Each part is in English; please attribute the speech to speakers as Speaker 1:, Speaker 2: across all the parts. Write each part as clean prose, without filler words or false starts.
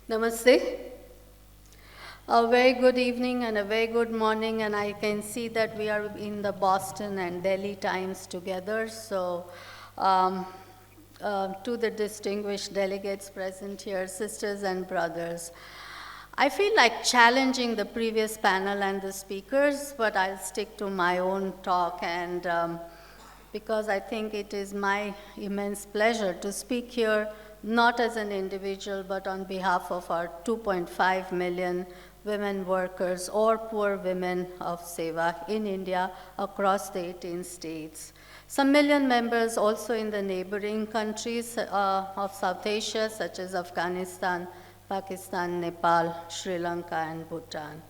Speaker 1: Namaste. A very good evening and a very good morning, and I can see that we are in the Boston and Delhi times together. So, um, to the distinguished delegates present here, sisters and brothers, I feel like challenging the previous panel and the speakers, but I'll stick to my own talk and because I think it is my immense pleasure to speak here, not as an individual, but on behalf of our 2.5 million women workers or poor women of SEWA in India across the 18 states. Some million members also in the neighboring countries of South Asia, such as Afghanistan, Pakistan, Nepal, Sri Lanka, and Bhutan.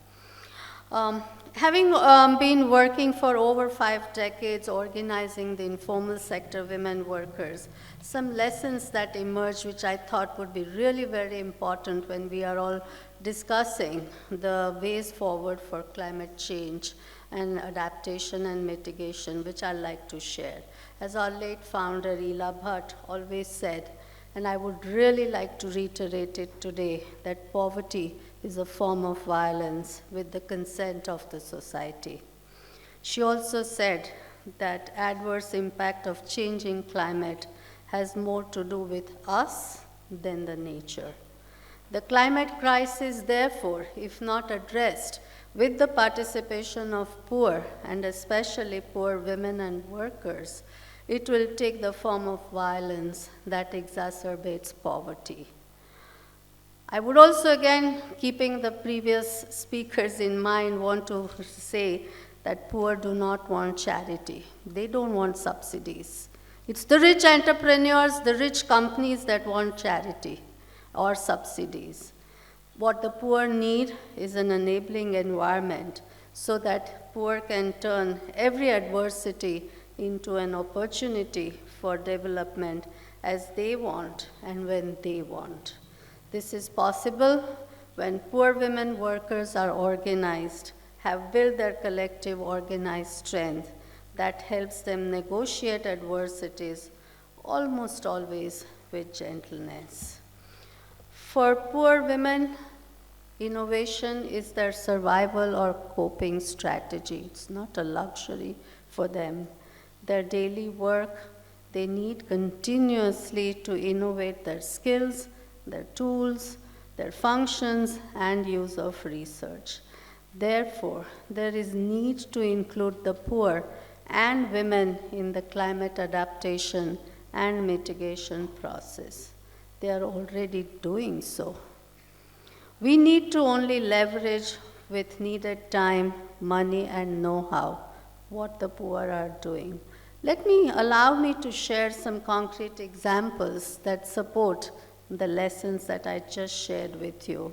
Speaker 1: Having been working for over 5 decades organizing the informal sector women workers, some lessons that emerged which I thought would be really very important when we are all discussing the ways forward for climate change and adaptation and mitigation, which I'd like to share. As our late founder, Ela Bhatt, always said, and I would really like to reiterate it today, that poverty is a form of violence with the consent of the society. She also said that adverse impact of changing climate has more to do with us than the nature. The climate crisis, therefore, if not addressed with the participation of poor and especially poor women and workers, it will take the form of violence that exacerbates poverty. I would also, again, keeping the previous speakers in mind, want to say that poor do not want charity. They don't want subsidies. It's the rich entrepreneurs, the rich companies that want charity or subsidies. What the poor need is an enabling environment so that poor can turn every adversity into an opportunity for development as they want and when they want. This is possible when poor women workers are organized, have built their collective organized strength that helps them negotiate adversities almost always with gentleness. For poor women, innovation is their survival or coping strategy. It's not a luxury for them. Their daily work, they need continuously to innovate their skills, their tools, their functions, and use of research. Therefore, there is need to include the poor and women in the climate adaptation and mitigation process. They are already doing so. We need to only leverage with needed time, money, and know-how what the poor are doing. Allow me to share some concrete examples that support the lessons that I just shared with you.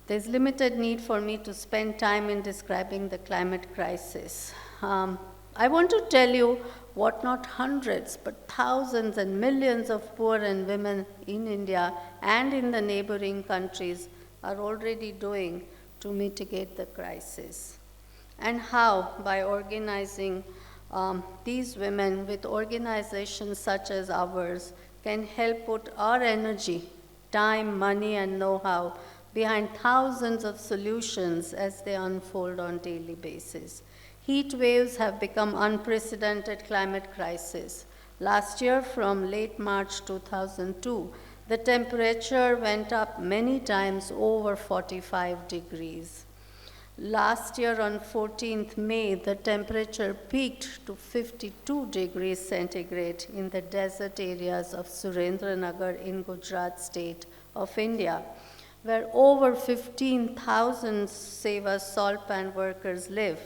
Speaker 1: There's limited need for me to spend time in describing the climate crisis. I want to tell you what not hundreds, but thousands and millions of poor and women in India and in the neighboring countries are already doing to mitigate the crisis. And how, by organizing these women with organizations such as ours, can help put our energy, time, money, and know-how behind thousands of solutions as they unfold on a daily basis. Heat waves have become unprecedented climate crisis. Last year, from late March 2002, the temperature went up many times over 45 degrees. Last year on 14th May, the temperature peaked to 52 degrees centigrade in the desert areas of Surendranagar in Gujarat state of India, where over 15,000 SEWA salt pan workers live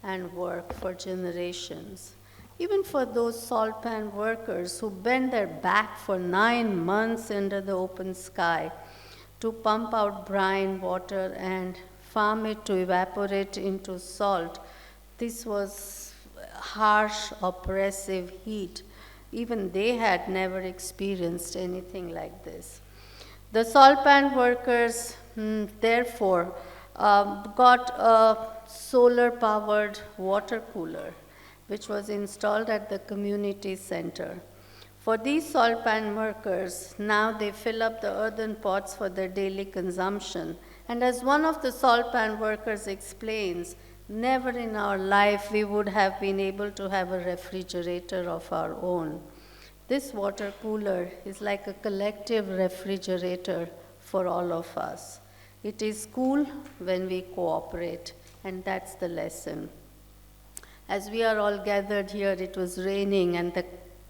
Speaker 1: and work for generations. Even for those salt pan workers who bend their back for 9 months under the open sky to pump out brine water and farm it to evaporate into salt, this was harsh, oppressive heat. Even they had never experienced anything like this. The salt pan workers, therefore, got a solar-powered water cooler, which was installed at the community center. For these salt pan workers, now they fill up the earthen pots for their daily consumption. And as one of the salt pan workers explains, never in our life we would have been able to have a refrigerator of our own. This water cooler is like a collective refrigerator for all of us. It is cool when we cooperate, and that's the lesson. As we are all gathered here, it was raining and the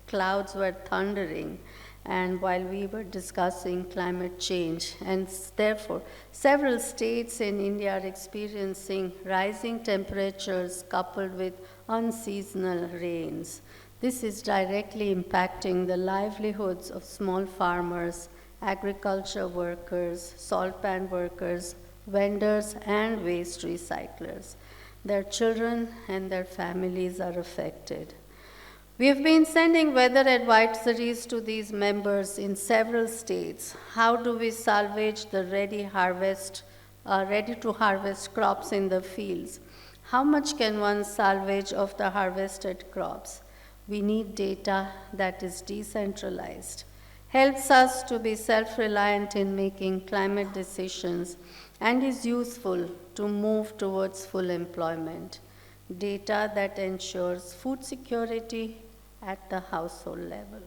Speaker 1: clouds were thundering, and while we were discussing climate change, and therefore several states in India are experiencing rising temperatures coupled with unseasonal rains. This is directly impacting the livelihoods of small farmers, agriculture workers, salt pan workers, vendors, and waste recyclers. Their children and their families are affected. We have been sending weather advisories to these members in several states. How do we salvage the ready to harvest crops in the fields? How much can one salvage of the harvested crops? We need data that is decentralized, helps us to be self-reliant in making climate decisions, and is useful to move towards full employment. Data that ensures food security at the household level.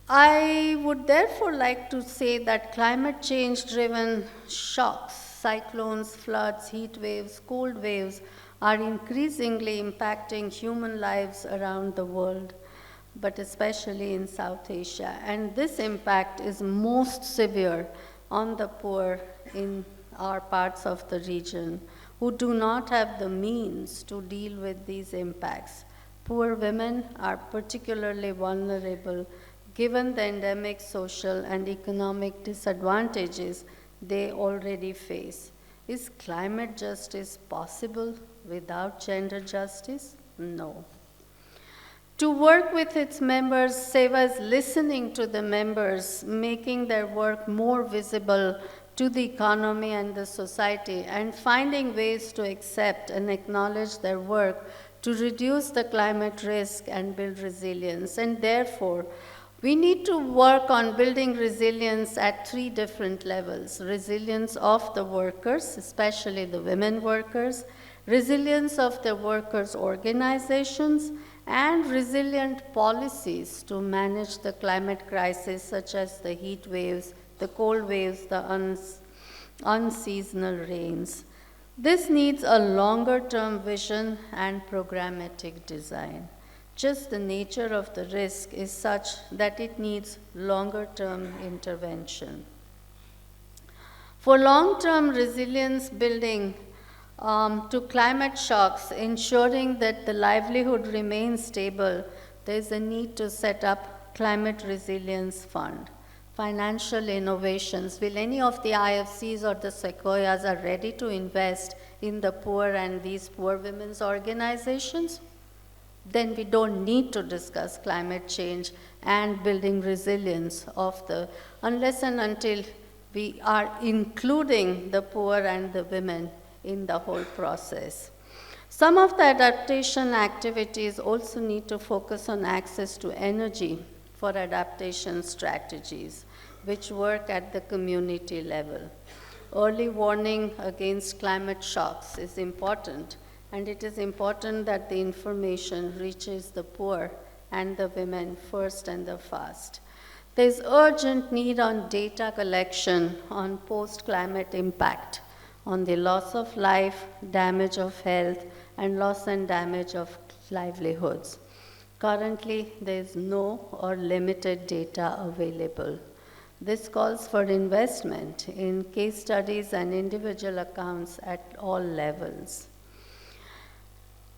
Speaker 1: I would therefore like to say that climate change-driven shocks, cyclones, floods, heat waves, cold waves are increasingly impacting human lives around the world, but especially in South Asia. And this impact is most severe on the poor in our parts of the region who do not have the means to deal with these impacts. Poor women are particularly vulnerable given the endemic social and economic disadvantages they already face. Is climate justice possible without gender justice? No. To work with its members, SEWA is listening to the members, making their work more visible to the economy and the society, and finding ways to accept and acknowledge their work to reduce the climate risk and build resilience. And therefore, we need to work on building resilience at three different levels: resilience of the workers, especially the women workers, resilience of the workers' organizations, and resilient policies to manage the climate crisis, such as the heat waves, the cold waves, the unseasonal rains. This needs a longer-term vision and programmatic design. Just the nature of the risk is such that it needs longer-term intervention. For long-term resilience building to climate shocks, ensuring that the livelihood remains stable, there is a need to set up Climate Resilience Fund. Financial innovations. Will any of the IFCs or the Sequoias are ready to invest in the poor and these poor women's organizations? Then we don't need to discuss climate change and building resilience unless and until we are including the poor and the women in the whole process. Some of the adaptation activities also need to focus on access to energy for adaptation strategies, which work at the community level. Early warning against climate shocks is important, and it is important that the information reaches the poor and the women first and the fast. There is urgent need on data collection on post-climate impact, on the loss of life, damage of health, and loss and damage of livelihoods. Currently, there is no or limited data available. This calls for investment in case studies and individual accounts at all levels.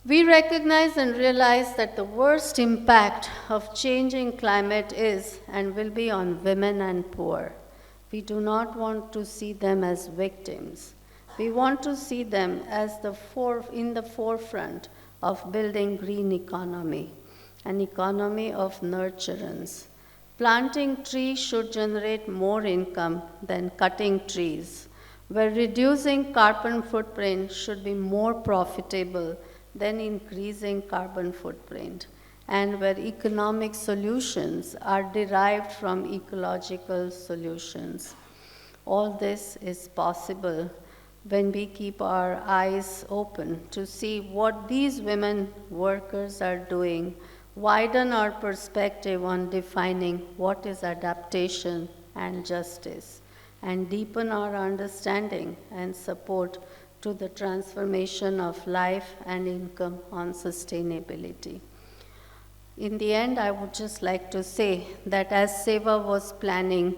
Speaker 1: We recognize and realize that the worst impact of changing climate is and will be on women and poor. We do not want to see them as victims. We want to see them as in the forefront of building green economy, an economy of nurturance. Planting trees should generate more income than cutting trees, where reducing carbon footprint should be more profitable than increasing carbon footprint. and where economic solutions are derived from ecological solutions. All this is possible when we keep our eyes open to see what these women workers are doing, widen our perspective on defining what is adaptation and justice, and deepen our understanding and support to the transformation of life and income on sustainability. In the end, I would just like to say that as SEWA was planning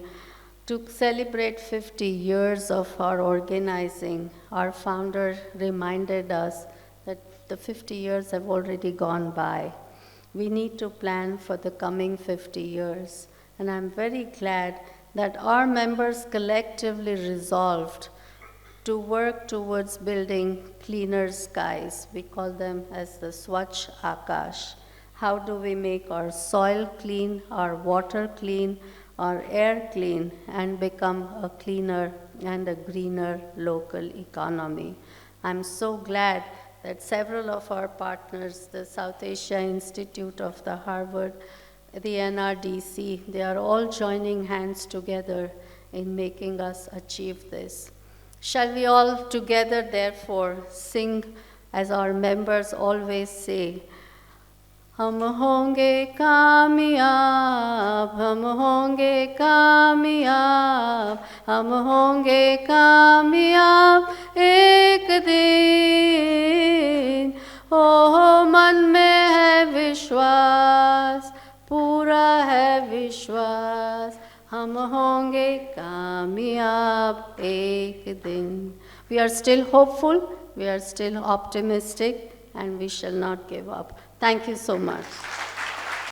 Speaker 1: to celebrate 50 years of our organizing, our founder reminded us that the 50 years have already gone by. We need to plan for the coming 50 years. And I'm very glad that our members collectively resolved to work towards building cleaner skies. We call them as the Swachh Akash. How do we make our soil clean, our water clean, our air clean, and become a cleaner and a greener local economy? I'm so glad that several of our partners, the South Asia Institute of the Harvard, the NRDC, they are all joining hands together in making us achieve this. Shall we all together, therefore, sing as our members always say, हम होंगे कामयाब, हम होंगे कामयाब, हम होंगे कामयाब एक दिन। ओ मन में है विश्वास, पूरा है विश्वास, हम होंगे कामयाब एक दिन। We are still hopeful, we are still optimistic, and we shall not give up. Thank you so much.